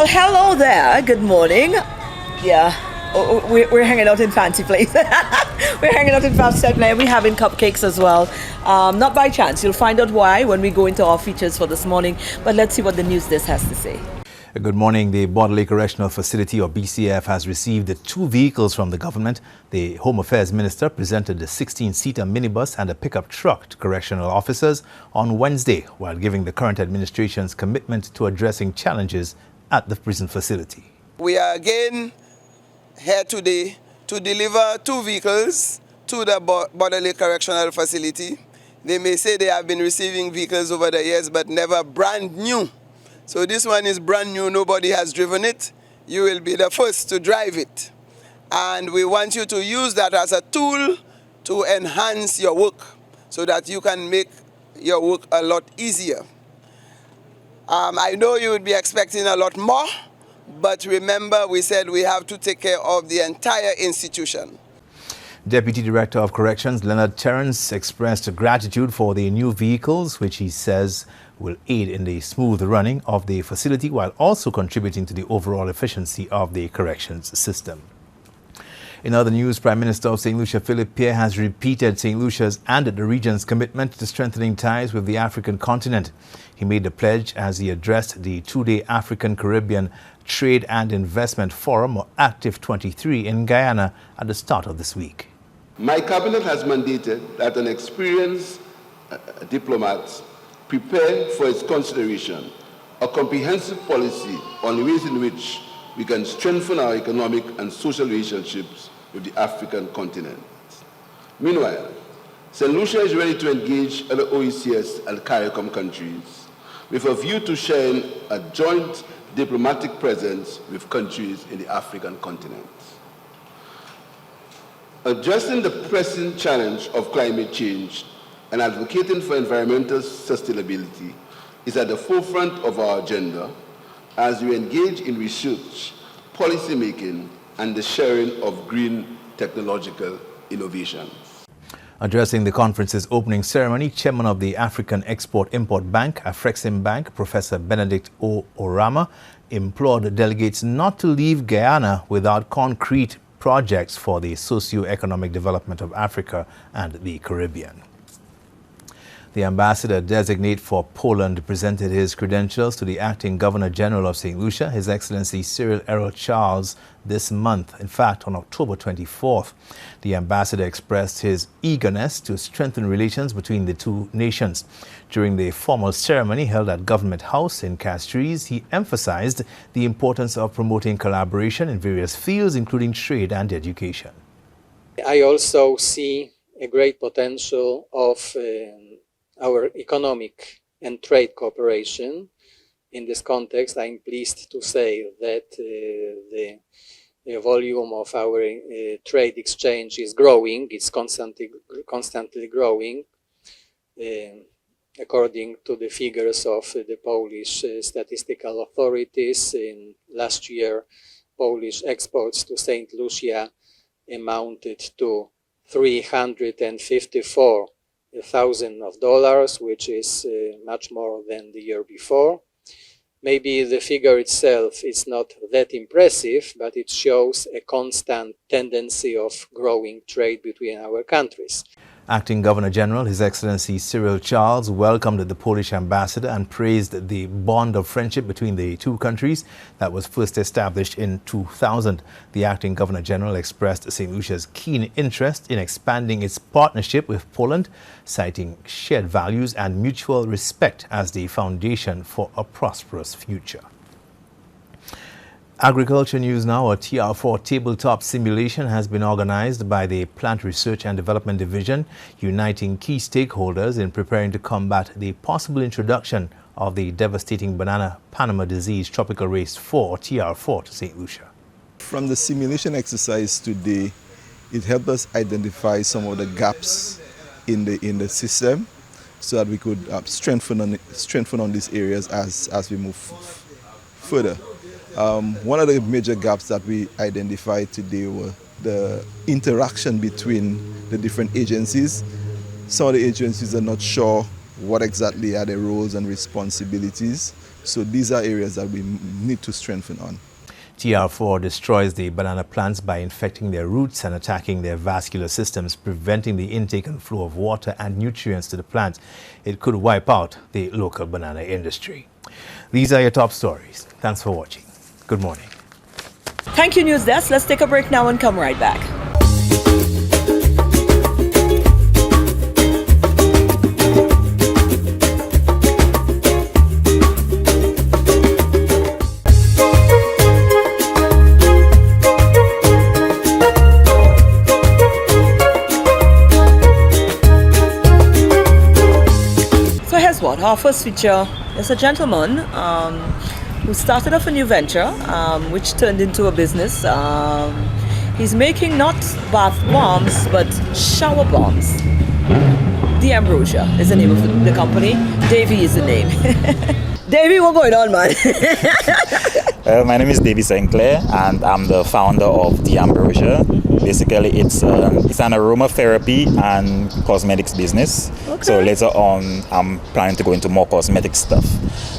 Well, hello there. Good morning. Yeah, we're hanging out in fancy place. We're hanging out in Fast Tech Night. We're having cupcakes as well. Not by chance. You'll find out why when we go into our features for this morning. But let's see what the news desk has to say. Good morning. The Border Lake Correctional Facility, or BCF, has received 2 vehicles from the government. The Home Affairs Minister presented the 16-seater minibus and a pickup truck to correctional officers on Wednesday, while giving the current administration's commitment to addressing challenges at the prison facility. We are again here today to deliver 2 vehicles to the Border Lake Correctional Facility. They may say they have been receiving vehicles over the years, but never brand new. So this one is brand new, nobody has driven it. You will be the first to drive it. And we want you to use that as a tool to enhance your work so that you can make your work a lot easier. I know you would be expecting a lot more, but remember we said we have to take care of the entire institution. Deputy Director of Corrections Leonard Terrence expressed gratitude for the new vehicles, which he says will aid in the smooth running of the facility while also contributing to the overall efficiency of the corrections system. In other news, Prime Minister of St. Lucia, Philip Pierre, has repeated St. Lucia's and the region's commitment to strengthening ties with the African continent. He made the pledge as he addressed the 2-day African-Caribbean Trade and Investment Forum, or Active 23, in Guyana at the start of this week. My cabinet has mandated that an experienced diplomat prepare for its consideration a comprehensive policy on the ways in which we can strengthen our economic and social relationships with the African continent. Meanwhile, St. Lucia is ready to engage other OECS and CARICOM countries with a view to sharing a joint diplomatic presence with countries in the African continent. Addressing the pressing challenge of climate change and advocating for environmental sustainability is at the forefront of our agenda as we engage in research, policy making, and the sharing of green technological innovations. Addressing the conference's opening ceremony, Chairman of the African Export-Import Bank, Afreximbank, Professor Benedict O. Orama, implored delegates not to leave Guyana without concrete projects for the socio-economic development of Africa and the Caribbean. The ambassador-designate for Poland presented his credentials to the acting Governor-General of St. Lucia, His Excellency Cyril Errol Charles, this month. In fact, on October 24th, the ambassador expressed his eagerness to strengthen relations between the 2 nations. During the formal ceremony held at Government House in Castries, he emphasized the importance of promoting collaboration in various fields, including trade and education. I also see a great potential of our economic and trade cooperation. In this context, I'm pleased to say that the volume of our trade exchange is growing. It's constantly growing. According to the figures of the Polish statistical authorities, in last year, Polish exports to St. Lucia amounted to $354,000, which is much more than the year before. Maybe the figure itself is not that impressive, but it shows a constant tendency of growing trade between our countries. Acting Governor-General, His Excellency Cyril Charles, welcomed the Polish ambassador and praised the bond of friendship between the 2 countries that was first established in 2000. The Acting Governor-General expressed St. Lucia's keen interest in expanding its partnership with Poland, citing shared values and mutual respect as the foundation for a prosperous future. Agriculture news now. A TR4 tabletop simulation has been organized by the Plant Research and Development Division, uniting key stakeholders in preparing to combat the possible introduction of the devastating banana Panama disease tropical race 4, TR4, to St. Lucia. From the simulation exercise today, it helped us identify some of the gaps in the system so that we could strengthen on these areas as we move further. One of the major gaps that we identified today were the interaction between the different agencies. Some of the agencies are not sure what exactly are their roles and responsibilities. So these are areas that we need to strengthen on. TR4 destroys the banana plants by infecting their roots and attacking their vascular systems, preventing the intake and flow of water and nutrients to the plant. It could wipe out the local banana industry. These are your top stories. Thanks for watching. Good morning. Thank you, News Desk. Let's take a break now and come right back. Our first feature is a gentleman who started off a new venture, which turned into a business. He's making not bath bombs, but shower bombs. The Ambrosia is the name of the company. Davey is the name. Davey, what's going on, man? My name is Davey Sinclair, and I'm the founder of The Ambrosia. Basically, it's an aromatherapy and cosmetics business. Okay. So later on, I'm planning to go into more cosmetic stuff.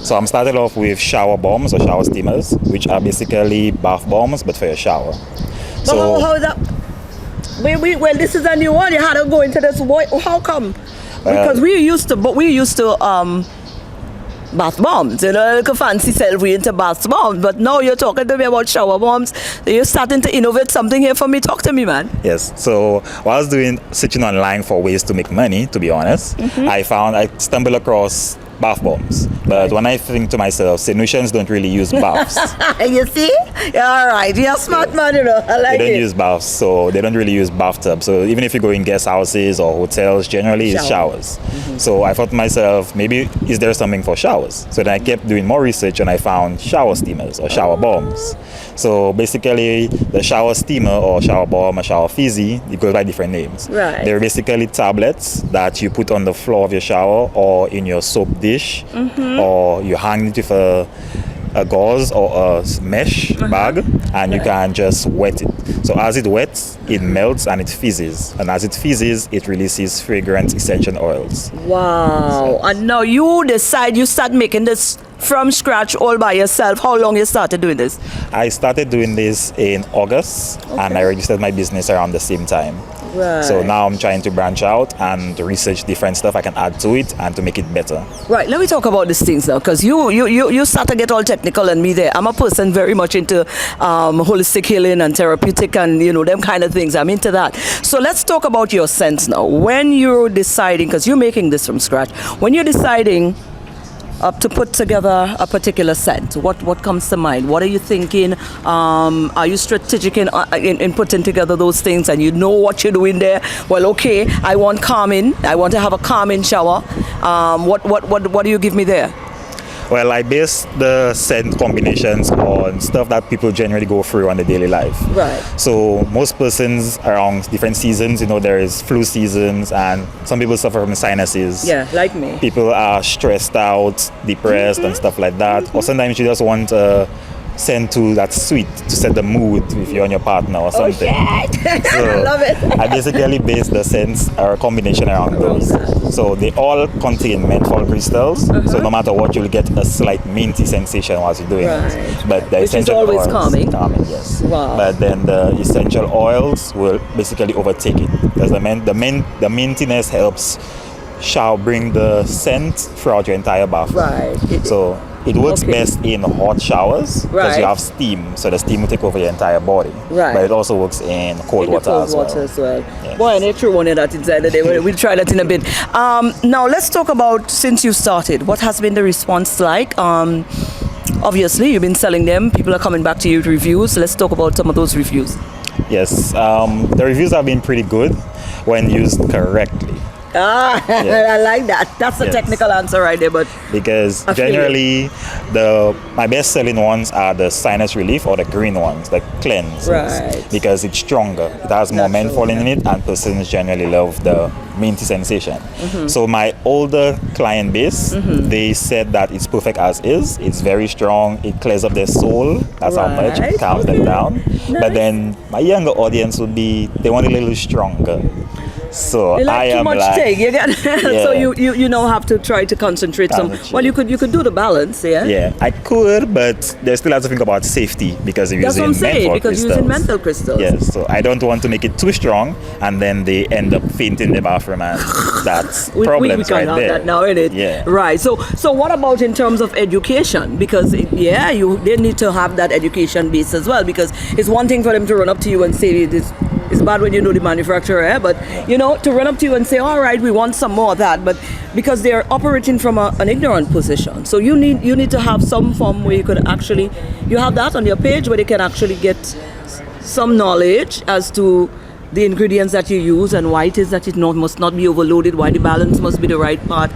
So I'm started off with shower bombs or shower steamers, which are basically bath bombs, but for your shower. But so how is that? Well, this is a new one. You had to go into this. How come? Because we used to bath bombs, like a fancy self, we into bath bombs, but now you're talking to me about shower bombs. You're starting to innovate something here for me. Talk to me, man. Yes, so while I was searching online for ways to make money, to be honest, I stumbled across bath bombs. But when I think to myself, Sanusians don't really use baths. You see? All right, you're a smart man, you know. I like it. They don't use baths, so they don't really use bathtubs. So even if you go in guest houses or hotels, generally it's showers. So I thought to myself, maybe is there something for showers? So then I kept doing more research and I found shower steamers or shower bombs. So basically the shower steamer or shower bomb or shower fizzy, it goes by different names. Right. They're basically tablets that you put on the floor of your shower or in your soap dish, or you hang it with a gauze or a mesh bag, and you can just wet it. So as it wets, it melts and it fizzes. And as it fizzes, it releases fragrant essential oils. Wow. And now you start making this from scratch all by yourself. How long you started doing this? I started doing this in August, and I registered my business around the same time. Right. So now I'm trying to branch out and research different stuff I can add to it and to make it better. Right, let me talk about these things now, because you start to get all technical and me there. I'm a person very much into holistic healing and therapeutic and, them kind of things. I'm into that. So let's talk about your scents now. When you're deciding, because you're making this from scratch, when you're deciding to put together a particular scent, what comes to mind? What are you thinking? Are you strategic in putting together those things, and you know what you're doing there? Well, okay, I want calming. I want to have a calming shower. What do you give me there? Well, I base the scent combinations on stuff that people generally go through on the daily life. Right. So most persons around different seasons, there is flu seasons, and some people suffer from sinuses. Yeah, like me. People are stressed out, depressed, and stuff like that. Or sometimes you just want a scent tool that's sweet to set the mood if you're on your partner or something. Oh, shit. So I love it. I basically base the scents or a combination around those. So they all contain menthol crystals. So no matter what, you'll get a slight minty sensation while you're doing it. But the Which is essential always oils, calming. Yes. Wow. But then the essential oils will basically overtake it, because the mintiness helps bring the scent throughout your entire bath. Right. So it works best in hot showers because you have steam, so the steam will take over your entire body. Right. But it also works in cold water as well. Yes. Boy, and they threw one of that inside the day. We'll try that in a bit. Now let's talk about, since you started, what has been the response like? Obviously, you've been selling them. People are coming back to you with reviews. Let's talk about some of those reviews. Yes, the reviews have been pretty good when used correctly. Yes. I like that. That's the technical answer right there. But because generally, my best selling ones are the sinus relief or the green ones, the cleanse. Right. Because it's stronger. It has more menthol in it, and persons generally love the minty sensation. So my older client base, they said that it's perfect as is. It's very strong. It clears up their soul. That's how much it calms them down. Nice. But then my younger audience would be, they want a little stronger. So You like I too am much like, take. You get so you now have to try to concentrate some. Concentrate. Well, you could do the balance, yeah. yeah, I could, but there's still have to think about safety because you're That's what I'm using saying, menthol because you're crystals. using menthol crystals. Yes, so I don't want to make it too strong, and then they end up fainting in the bathroom, and that's We problems can't right have there. that now, innit? Yeah. Right. So what about in terms of education? Because they need to have that education base as well. Because it's one thing for them to run up to you and say this. It's bad when you know the manufacturer, but to run up to you and say, all right, we want some more of that, but because they're operating from an ignorant position, so you need to have some form where you could actually, you have that on your page where they can actually get some knowledge as to the ingredients that you use and why it is that it must not be overloaded, why the balance must be the right part.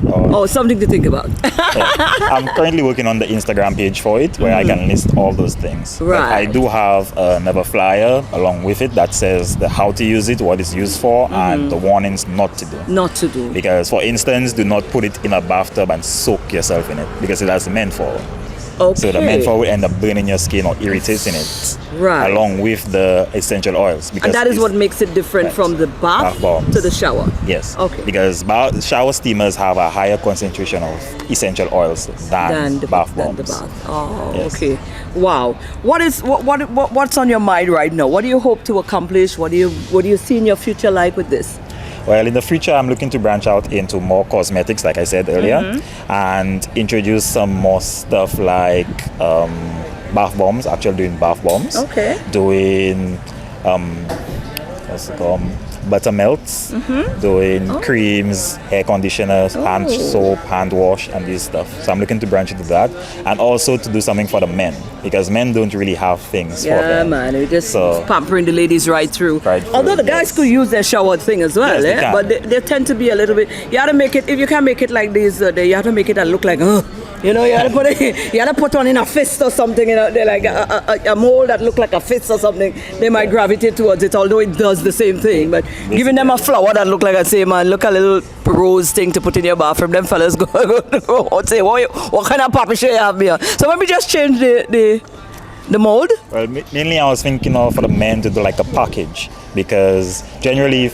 Oh, something to think about. Yeah. I'm currently working on the Instagram page for it where I can list all those things. But I Right. do have another flyer along with it that says how to use it, what it's used for, and the warnings not to do. Not to do. Because, for instance, do not put it in a bathtub and soak yourself in it because it has menthol. Okay. So the menthol will end up burning your skin or irritating it, Right. along with the essential oils. Because And that is it's- what makes it different Right. from the bath bombs. to the shower. Yes. Okay. Because shower steamers have a higher concentration of essential oils than bath than bombs. the bath. Oh, Yes. okay. Wow. What's on your mind right now? What do you hope to accomplish? What do you see in your future like with this? Well, in the future, I'm looking to branch out into more cosmetics, like I said earlier, and introduce some more stuff like bath bombs, actually doing bath bombs. Okay. Doing, what's it called? Buttermelts, doing creams, hair conditioners, hand soap, hand wash, and this stuff. So I'm looking to branch into that, and also to do something for the men, because men don't really have things for Yeah, them. man. We're just So- pampering the ladies right through. Right through, Although the guys yes. could use their shower thing as well, Yes, they can. but they tend to be a little bit. You have to make it. If you can't make it like this, you have to make it that look like. You have to put one in a fist or something. They're like a mold that look like a fist or something. They might gravitate towards it, although it does the same thing. But giving them a flower that look like I say, man, look a little rose thing to put in your bathroom. Them fellas go and say, what kind of papi you have here? So let me just change the mold. Well, mainly I was thinking for the men to do like a package, because generally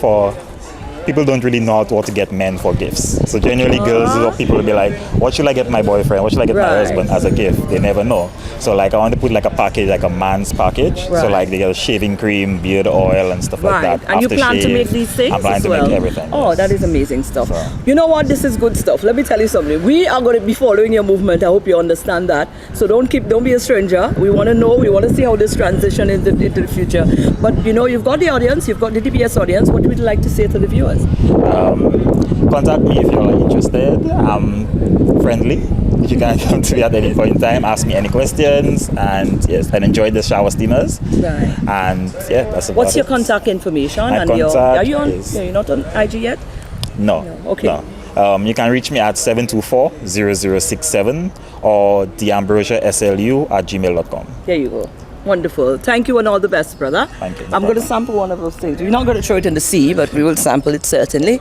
people don't really know what to get men for gifts. So generally girls or people will be like, what should I get my boyfriend? What should I get my Right. husband as a gift? They never know. So like I want to put like a package, like a man's package. So Right. like they get shaving cream, beard oil and stuff like that. And you plan to Aftershave. make these things I plan as to well? make everything. Oh, yes. that is amazing stuff. So- You know what? This is good stuff. Let me tell you something. We are going to be following your movement. I hope you understand that. So don't be a stranger. We want to know. We want to see how this transition into the future. But you've got the audience. You've got the DPS audience. What would you like to say to the viewers? Contact me if you're interested. I'm friendly. You can come to me at any point in time, ask me any questions, and yes, I enjoyed the shower steamers. Right. And yeah, that's about What's your it. contact information? My and contact are you on? is- You're not on IG yet? No. Okay. No. You can reach me at 724-0067 or theambrosiaslu@gmail.com. There you go. Wonderful. Thank you and all the best, brother. Thank you. No I'm going to problem. sample one of those things. We're not going to throw it in the sea, but we will sample it certainly.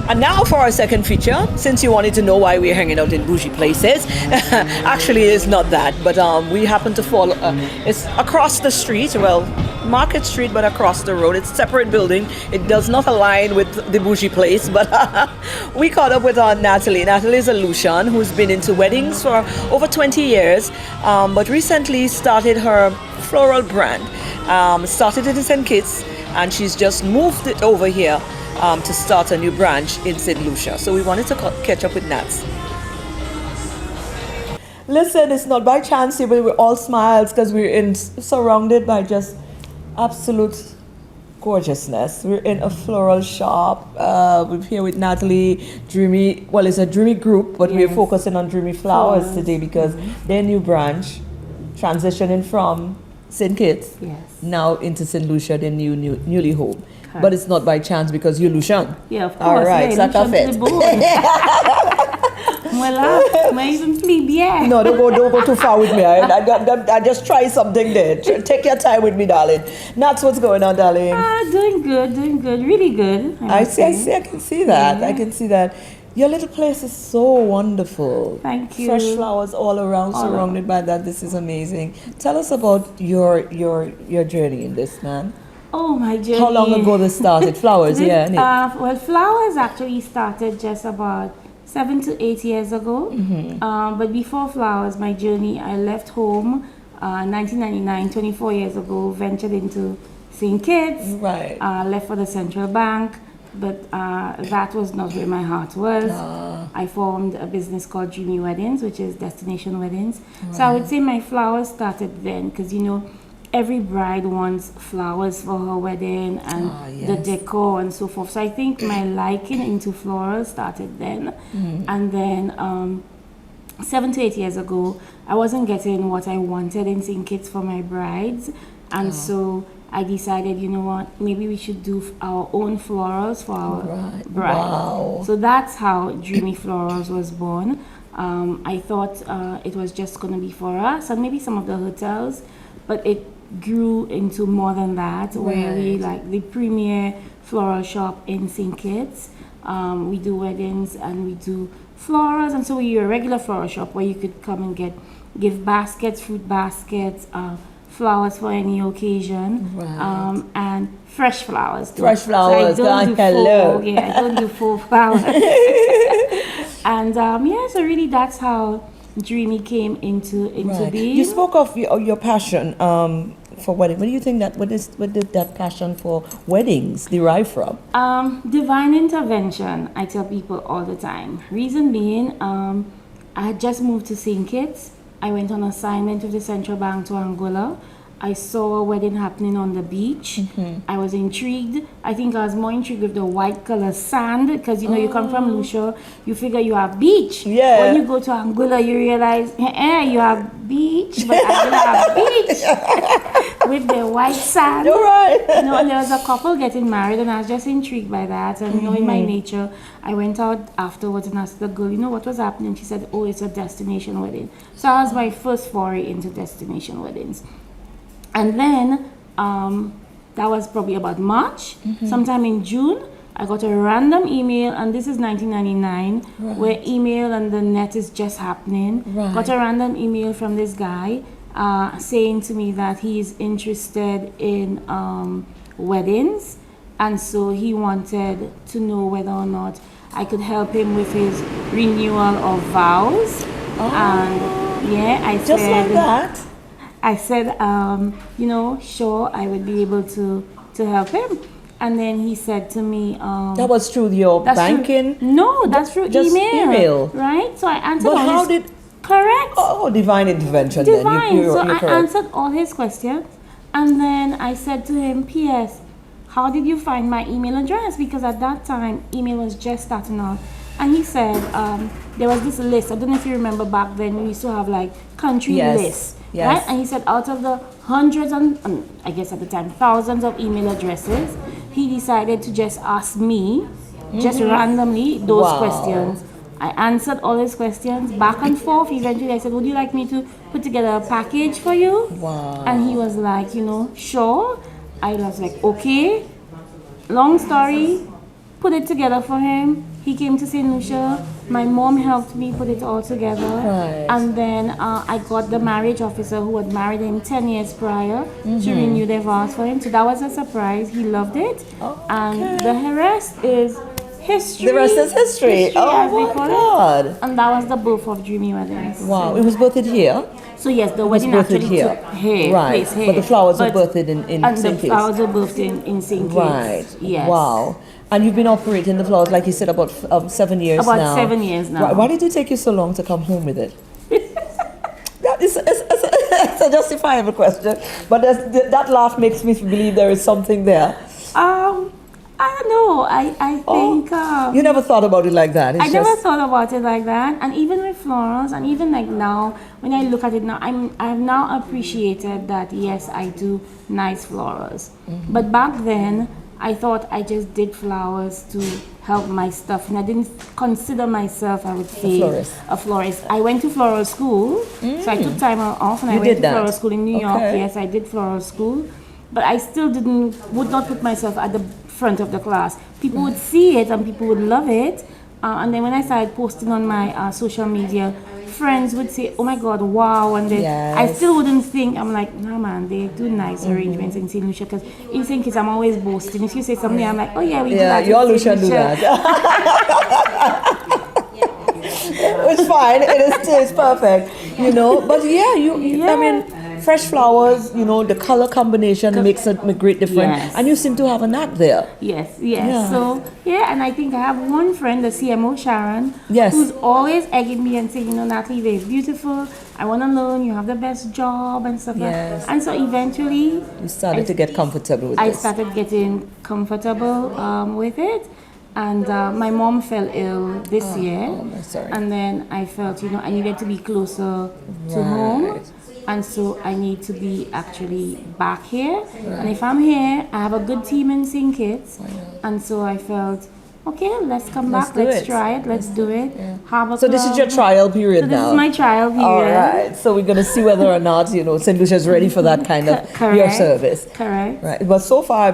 And now for our second feature, since you wanted to know why we're hanging out in bougie places, actually it's not that, but we happen to fall, it's across the street, well, Market Street, but across the road. It's a separate building. It does not align with the bougie place, but we caught up with Natalie. Natalie is a Lucian who's been into weddings for over 20 years, but recently started her floral brand. Started it in St. Kitts, and she's just moved it over here to start a new branch in St. Lucia. So we wanted to catch up with Nats. Listen, it's not by chance here, but we're all smiles because we're surrounded by just absolute gorgeousness. We're in a floral shop. We're here with Natalie, Dreamy. Well, it's a Dreamy group, but we're focusing on Dreamy Flowers today because their new branch, transitioning from St. Kitts now into St. Lucia, their newly home. But it's not by chance because you're Lucian. Yeah, of course. All right, yeah, so that Lucian to fit. the bone. Well, may even plead, yeah. No, don't go too far with me. I just try something there. Take your time with me, darling. That's what's going on, darling. Doing good, really good. I see, I can see that. Yeah. I can see that. Your little place is so wonderful. Thank you. Fresh flowers all around, surrounded by that. This is amazing. Tell us about your journey in this, man. Oh, my journey. How long ago this started? Flowers, yeah. Well, flowers actually started just about 7 to 8 years ago. But before flowers, my journey, I left home 1999, 24 years ago, ventured into St. Kitts, Right. left for the central bank, but that was not where my heart was. I formed a business called Dreamy Weddings, which is destination weddings. So I would say my flowers started then, because every bride wants flowers for her wedding and the decor and so forth. So I think my liking into florals started then. And then 7 to 8 years ago, I wasn't getting what I wanted in St. Kitts for my brides. And so I decided, you know what, maybe we should do our own florals for our bride. Wow. So that's how Dreamy Florals was born. I thought it was just going to be for us and maybe some of the hotels, but it grew into more than that, where we like the premier floral shop in St. Kitts. We do weddings and we do florals, and so we're a regular floral shop where you could come and give baskets, fruit baskets, flowers for any occasion, and fresh flowers too. Fresh flowers, so I don't do hello. full, I don't do full flowers. And so really that's how Dreamy came into being. You spoke of your passion for wedding. Where do you think where did that passion for weddings derive from? Divine intervention, I tell people all the time. Reason being, I had just moved to St. Kitts. I went on assignment with the Central Bank to Angola. I saw a wedding happening on the beach. I was intrigued. I think I was more intrigued with the white color sand, because you come from Lucia, you figure you have beach. Yeah. When you go to Angola, you realize, you have beach, but I don't have beach with the white sand. You're right. And there was a couple getting married, and I was just intrigued by that. And in my nature, I went out afterwards and asked the girl, what was happening? She said, it's a destination wedding. So that was my first foray into destination weddings. And then that was probably about March. Sometime in June, I got a random email, and this is 1999, where email and the net is just happening. Got a random email from this guy saying to me that he is interested in weddings, and so he wanted to know whether or not I could help him with his renewal of vows. And I Just said, like that. I said, sure, I would be able to help him. And then he said to me, that was through your banking? No, that's through just email. Right? So I answered But all how his... did... Correct. Oh, divine intervention Divine. then. So You're I correct. answered all his questions. And then I said to him, P.S., how did you find my email address? Because at that time, email was just starting out. And he said, there was this list. I don't know if you remember back then, we used to have like country lists. Yes. Right? And he said out of the hundreds and I guess at the time thousands of email addresses, he decided to just ask me, just randomly, those questions. I answered all his questions back and forth. Eventually I said, would you like me to put together a package for you? Wow. And he was like, sure. I was like, okay. Long story, put it together for him. He came to St. Lucia. My mom helped me put it all together. Right. And then I got the marriage officer who had married him 10 years prior to renew their vows for him. So that was a surprise. He loved it. Okay. And the rest is history. The rest is history. as we Oh, call my it. God. And that was the birth of Dreamy Weddings. Wow. It was birthed here? So yes, the was wedding birthed actually here. took here, Right. place here. But the flowers were birthed in and St. the Kitts. flowers were birthed in St. Kitts. Right. Yes. Wow. And you've been operating the flowers, like you said, about 7 years now. About 7 years now. Why did it take you so long to come home with it? It's a justifiable question, but that laugh makes me believe there is something there. I don't know. I think you never thought about it like that. I never thought about it like that. And even with florals, and even like now, when I look at it now, I've now appreciated that yes, I do nice florals. But back then, I thought I just did flowers to help my stuff, and I didn't consider myself, I would say, florist. a florist. I went to floral school, so I took time off, and I went did to that? floral school in New York. Okay. Yes, I did floral school, but I still would not put myself at the front of the class. People would see it and people would love it, and then when I started posting on my social media, friends would say, "Oh my God, wow!" And then I Yes. still wouldn't think. I'm like, "No, man, they do nice arrangements in St. Lucia." Because you think I'm always boasting. If you say something, I'm like, "Oh yeah, we do that." You all in St. Lucia do Lucia." that. It's fine. It's perfect, you know. But yeah, I mean, fresh flowers, you know, the color combination makes a great difference. Yes. And you seem to have a knack there. Yes. Yeah. So and I think I have one friend, the CMO Sharon, Yes. who's always egging me and saying, "You know, Natalie, they're beautiful. I want to learn. You have the best job and stuff." Yes. Like that. And so eventually, You started to get comfortable with I this. started getting comfortable with it. And my mom fell ill this year. Oh, I'm sorry. And then I felt, you know, I needed to be closer to home. And so I need to be actually back here. And if I'm here, I have a good team in St. Kitts. And so I felt, okay, let's come back, do let's it. try it, let's do it. Harbor So this is your Club. trial period So this now. is my trial period. All right. So we're going to see whether or not, you know, St. Lucia is ready for that kind of your Correct. service. Correct. Right. But so far,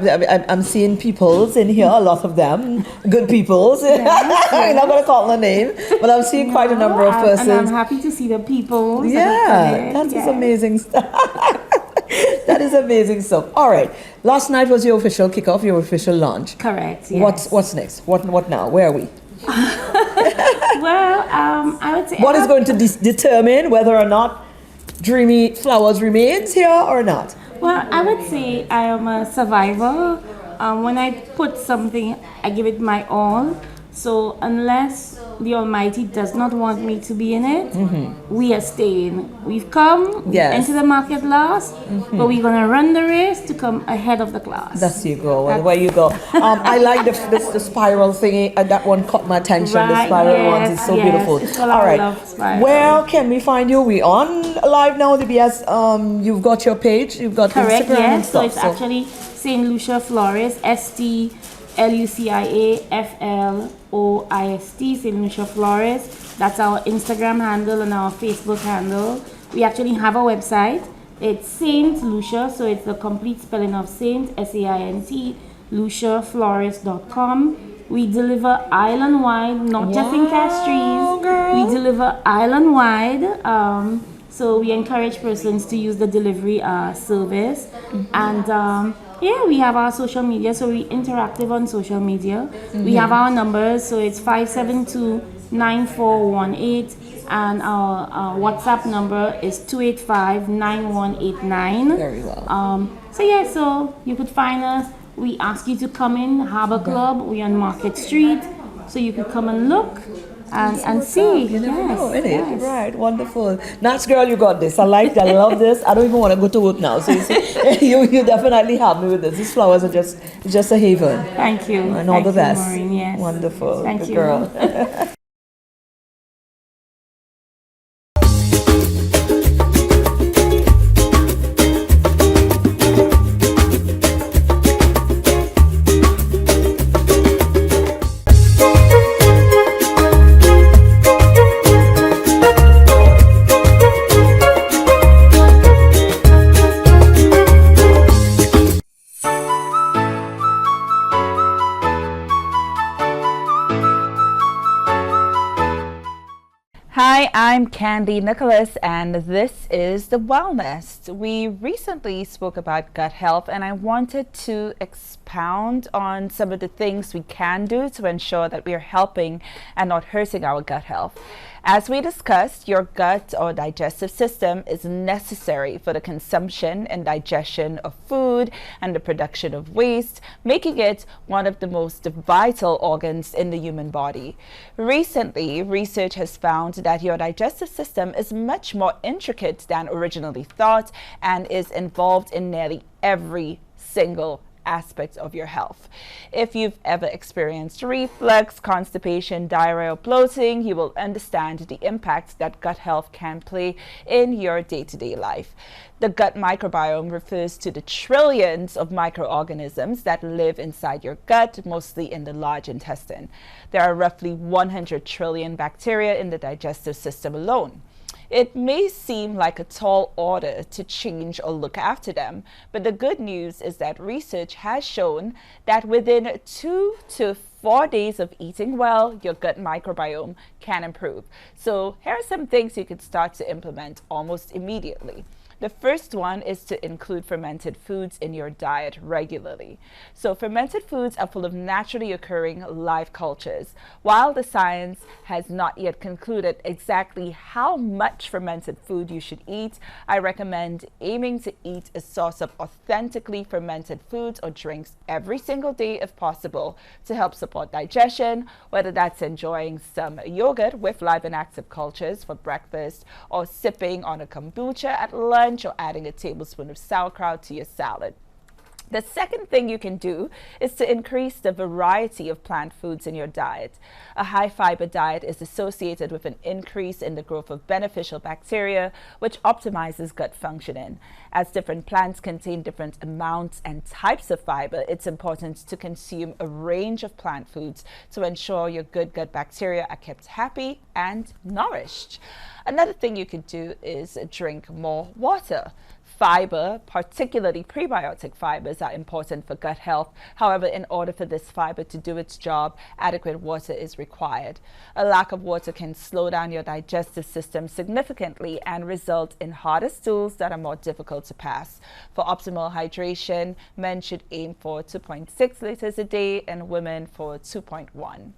I'm seeing peoples in here, a lot of them, good peoples. I'm not going to call their name, but I'm seeing quite a number of persons. And I'm happy to see the people. Yeah, that is amazing stuff. That is amazing stuff. All right. Last night was your official kickoff, your official launch. Correct. Yes. What's next? What now? Where are we? Well, I would say. What is going to determine whether or not Dreamy Flowers remains here or not? Well, I would say I am a survivor. When I put something, I give it my all. So unless the Almighty does not want me to be in it, we are staying. We've come into the market last, but we're gonna run the race to come ahead of the class. That's you go. Where you go. I like the spiral thingy. That one caught my attention. The Right, spiral ones is so yes, beautiful. it's called All our right. love spiral. Where can we find you? We on live now, DBS. You've got your page. You've got Correct, Instagram and yes. So stuff. it's actually St. Lucia Florist, STLUCIAFLOIST, St. Lucia Florist. That's our Instagram handle and our Facebook handle. We actually have a website. It's Saint Lucia, so it's the complete spelling of Saint, SAINT, LuciaFlorist.com. We deliver island-wide, not just in Castries. We deliver island-wide. So we encourage persons to use the delivery service. And we have our social media, so we're interactive on social media. We have our numbers, so it's 572-9418, and our WhatsApp number is 285-9189. Very well. So you could find us. We ask you to come in Harbor Club. We're on Market Street, so you could come and look and see. You never know, Yes, innit? yes. Right, wonderful. Nats girl, you got this. I love this. I don't even want to go to work now. So you see, you definitely help me with this. These flowers are just a haven. Thank you. And all the Thank best. you, Maureen. Yes. Wonderful. Thank Good you. girl. Hi, I'm Candy Nicholas, and this is the Wellnest. We recently spoke about gut health, and I wanted to expound on some of the things we can do to ensure that we are helping and not hurting our gut health. As we discussed, your gut or digestive system is necessary for the consumption and digestion of food and the production of waste, making it one of the most vital organs in the human body. Recently, research has found that your digestive system is much more intricate than originally thought and is involved in nearly every single aspects of your health. If you've ever experienced reflux, constipation, diarrhea, or bloating, you will understand the impact that gut health can play in your day-to-day life. The gut microbiome refers to the trillions of microorganisms that live inside your gut, mostly in the large intestine. There are roughly 100 trillion bacteria in the digestive system alone. It may seem like a tall order to change or look after them, but the good news is that research has shown that within 2 to 4 days of eating well, your gut microbiome can improve. So here are some things you can start to implement almost immediately. The first one is to include fermented foods in your diet regularly. So fermented foods are full of naturally occurring live cultures. While the science has not yet concluded exactly how much fermented food you should eat, I recommend aiming to eat a source of authentically fermented foods or drinks every single day if possible to help support digestion, whether that's enjoying some yogurt with live and active cultures for breakfast or sipping on a kombucha at lunch, or adding a tablespoon of sauerkraut to your salad. The second thing you can do is to increase the variety of plant foods in your diet. A high fiber diet is associated with an increase in the growth of beneficial bacteria, which optimizes gut functioning. As different plants contain different amounts and types of fiber, it's important to consume a range of plant foods to ensure your good gut bacteria are kept happy and nourished. Another thing you can do is drink more water. Fiber, particularly prebiotic fibers, are important for gut health. However, in order for this fiber to do its job, adequate water is required. A lack of water can slow down your digestive system significantly and result in harder stools that are more difficult to pass. For optimal hydration, men should aim for 2.6 liters a day and women for 2.1.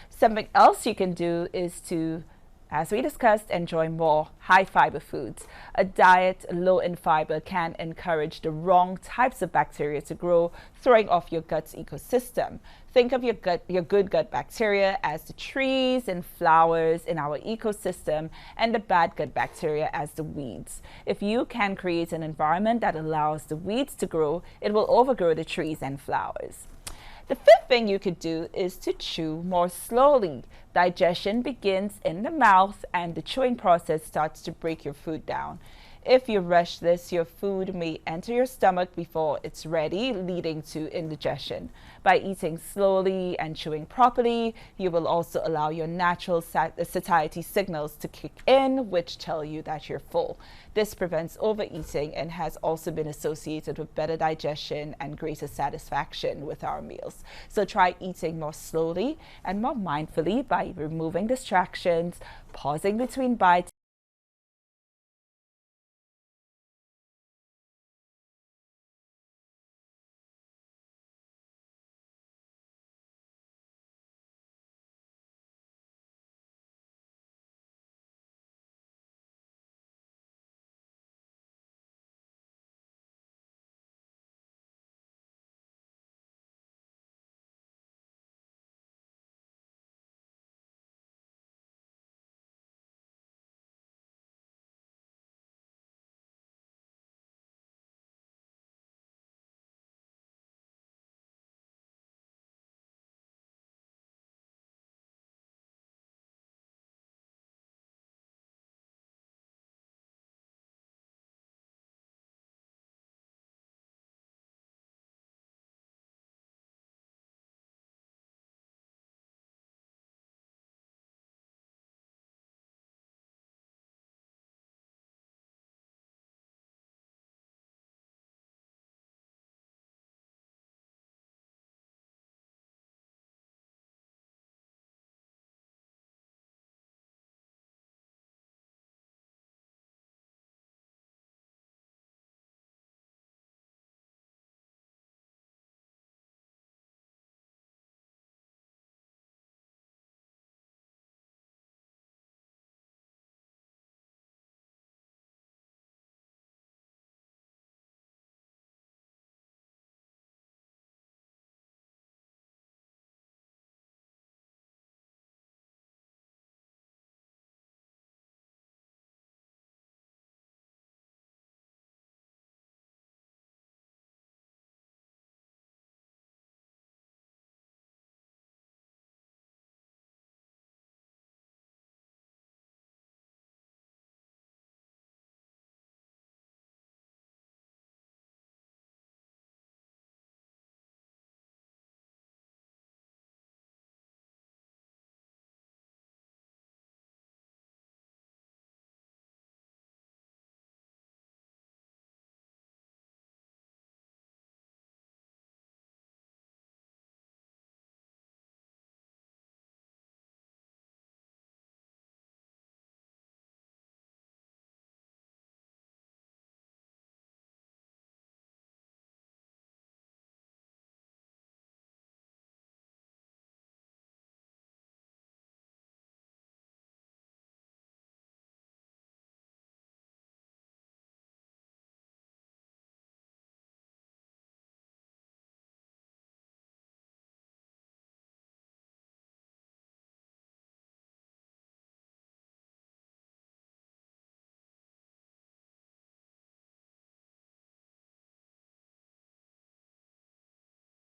Something else you can do is to, as we discussed, enjoy more high fiber foods. A diet low in fiber can encourage the wrong types of bacteria to grow, throwing off your gut's ecosystem. Think of your good gut bacteria as the trees and flowers in our ecosystem, and the bad gut bacteria as the weeds. If you can create an environment that allows the weeds to grow, it will overgrow the trees and flowers. The fifth thing you could do is to chew more slowly. Digestion begins in the mouth, and the chewing process starts to break your food down. If you rush this, your food may enter your stomach before it's ready, leading to indigestion. By eating slowly and chewing properly, you will also allow your natural satiety signals to kick in, which tell you that you're full. This prevents overeating and has also been associated with better digestion and greater satisfaction with our meals. So try eating more slowly and more mindfully by removing distractions, pausing between bites,